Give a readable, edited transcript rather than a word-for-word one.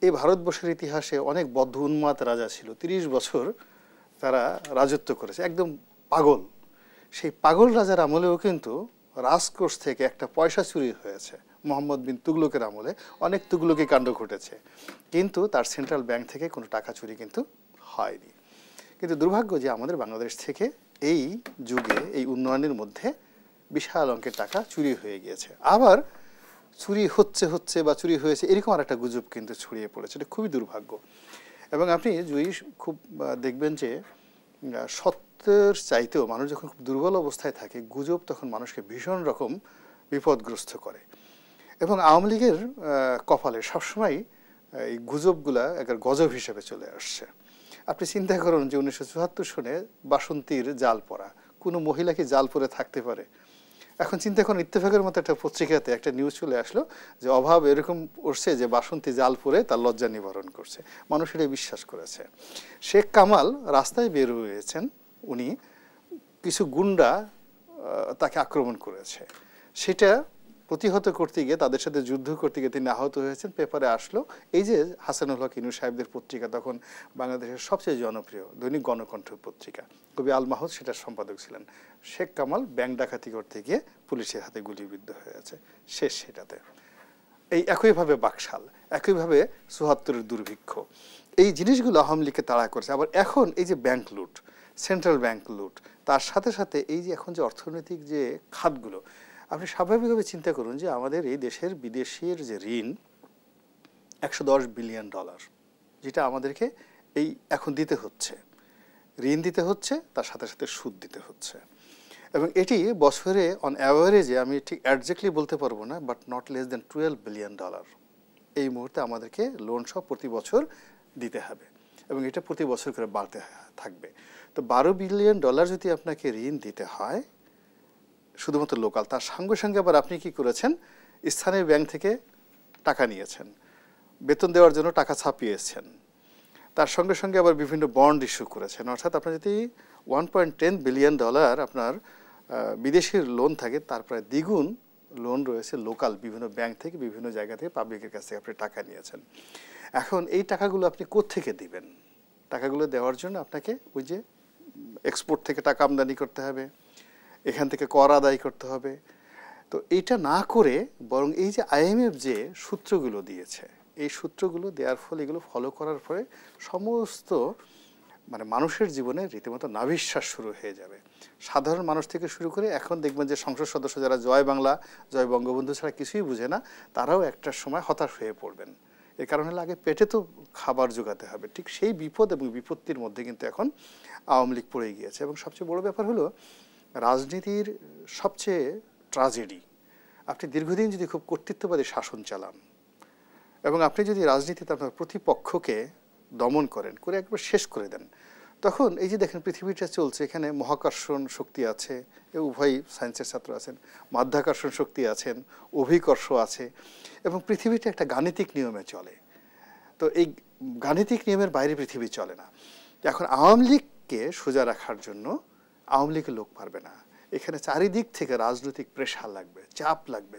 এই ভারতবর্ষের ইতিহাসে অনেক বদ্ধ উন্মাদ রাজা ছিল, ৩০ বছর তারা রাজত্ব করেছে, একদম পাগল। সেই পাগল রাজার আমলেও কিন্তু রাজকোষ থেকে একটা পয়সা চুরি হয়েছে। মোহাম্মদ বিন তুগলকের আমলে অনেক তুগলকি কাণ্ড ঘটেছে, কিন্তু তার সেন্ট্রাল ব্যাংক থেকে কোনো টাকা চুরি কিন্তু হয়নি। কিন্তু দুর্ভাগ্য যে আমাদের বাংলাদেশ থেকে এই যুগে এই উন্নয়নের মধ্যে বিশাল অঙ্কের টাকা চুরি হয়ে গিয়েছে। আবার চুরি হচ্ছে বা চুরি হয়েছে এরকম আর একটা গুজব কিন্তু ছড়িয়ে পড়েছে। এটা খুবই দুর্ভাগ্য। এবং আপনি যদি খুব দেখবেন যে সত্যের চাইতেও মানুষ যখন খুব দুর্বল অবস্থায় থাকে, গুজব তখন মানুষকে ভীষণ রকম বিপদগ্রস্ত করে। এবং আওয়ামী লীগের কপালে সবসময় এই গুজবগুলা একটা গজব হিসেবে চলে আসছে। আপনি চিন্তা করুন যে 1974 সনে বাসন্তীর জাল পরা, কোনো মহিলা কি জাল পরে থাকতে পারে? এখন চিন্তা করুন, ইত্তেফাকের মতো একটা পত্রিকাতে একটা নিউজ চলে আসলো যে অভাব এরকম করছে যে বাসন্তী জাল পরে তার লজ্জা নিবারণ করছে। মানুষ এটা বিশ্বাস করেছে। শেখ কামাল রাস্তায় বের হয়েছেন, উনি কিছু গুন্ডা তাকে আক্রমণ করেছে, সেটা প্রতিহত করতে গিয়ে, তাদের সাথে যুদ্ধ করতে গিয়ে তিনি আহত হয়েছেন। পেপারে আসলো এই যে হাসানুল হক ইনু সাহেবদের পত্রিকা, তখন বাংলাদেশের সবচেয়ে জনপ্রিয় দৈনিক গণকণ্ঠ পত্রিকা, কবি আল মাহমুদ সেটার সম্পাদক ছিলেন। শেখ কামাল ব্যাংক ডাকাতি করতে গিয়ে পুলিশের হাতে গুলিবিদ্ধ হয়েছে, শেষ সেটাতে। এই একইভাবে বাকশাল, একইভাবে ৭৪-এর দুর্ভিক্ষ, এই জিনিসগুলো আওয়ামী লীগকে তাড়া করেছে। আবার এখন এই যে ব্যাংক লুট, সেন্ট্রাল ব্যাংক লুট, তার সাথে সাথে এই যে এখন যে অর্থনৈতিক যে খাতগুলো, আপনি স্বাভাবিকভাবে চিন্তা করুন যে আমাদের এই দেশের বিদেশের যে ঋণ $110 বিলিয়ন, যেটা আমাদেরকে এই এখন দিতে হচ্ছে, ঋণ দিতে হচ্ছে, তার সাথে সাথে সুদ দিতে হচ্ছে। এবং এটি বছরে অন অ্যাভারেজে, আমি ঠিক অ্যাডজেক্টলি বলতে পারবো না, but not less than $12 billion এই মুহূর্তে আমাদেরকে লোন সব প্রতি বছর দিতে হবে, এবং এটা প্রতি বছর করে বাড়তে থাকবে। তো $12 বিলিয়ন যদি আপনাকে ঋণ দিতে হয় শুধুমাত্র লোকাল, তার সঙ্গে সঙ্গে আবার আপনি কি করেছেন, স্থানীয় ব্যাংক থেকে টাকা নিয়েছেন, বেতন দেওয়ার জন্য টাকা ছাপিয়েছেন, তার সঙ্গে সঙ্গে আবার বিভিন্ন বন্ড ইস্যু করেছেন। অর্থাৎ আপনার যদি $1.10 বিলিয়ন আপনার বিদেশির লোন থাকে, তার প্রায় দ্বিগুণ লোন রয়েছে লোকাল বিভিন্ন ব্যাংক থেকে, বিভিন্ন জায়গা থেকে, পাবলিকের কাছ থেকে আপনি টাকা নিয়েছেন। এখন এই টাকাগুলো আপনি কোত্থেকে দিবেন? টাকাগুলো দেওয়ার জন্য আপনাকে ওই যে এক্সপোর্ট থেকে টাকা আমদানি করতে হবে, এখান থেকে কর আদায় করতে হবে। তো এইটা না করে বরং এই যে IMF যে সূত্রগুলো দিয়েছে, এই সূত্রগুলো দেওয়ার ফলে, এগুলো ফলো করার ফলে সমস্ত মানুষের জীবনে রীতিমতো নাভিশ্বাস শুরু হয়ে যাবে। সাধারণ মানুষ থেকে শুরু করে এখন দেখবেন যে সংসদ সদস্য যারা জয় বাংলা, জয় বঙ্গবন্ধু ছাড়া কিছুই বুঝে না, তারাও একটা সময় হতাশ হয়ে পড়বেন। এর কারণ হলো আগে পেটে তো খাবার জোগাতে হবে। ঠিক সেই বিপদ এবং বিপত্তির মধ্যে কিন্তু এখন আওয়ামী লীগ পড়ে গিয়েছে। এবং সবচেয়ে বড় ব্যাপার হলো রাজনীতির সবচেয়ে ট্র্যাজেডি, আপনি দীর্ঘদিন যদি খুব কর্তৃত্ববাদী শাসন চালান এবং আপনি যদি রাজনীতিতে আপনার প্রতিপক্ষকে দমন করেন, করে একবার শেষ করে দেন, তখন এই যে দেখেন পৃথিবীটা চলছে, এখানে মহাকর্ষণ শক্তি আছে, উভয় সায়েন্সের ছাত্র আছেন, মাধ্যাকর্ষণ শক্তি আছেন, অভিকর্ষ আছে, এবং পৃথিবীটা একটা গাণিতিক নিয়মে চলে। তো এই গাণিতিক নিয়মের বাইরে পৃথিবী চলে না। এখন আওয়ামী লীগকে সোজা রাখার জন্য আওয়ামী লীগের লোক পারবে না, এখানে চারিদিক থেকে রাজনৈতিক প্রেশার লাগবে, চাপ লাগবে।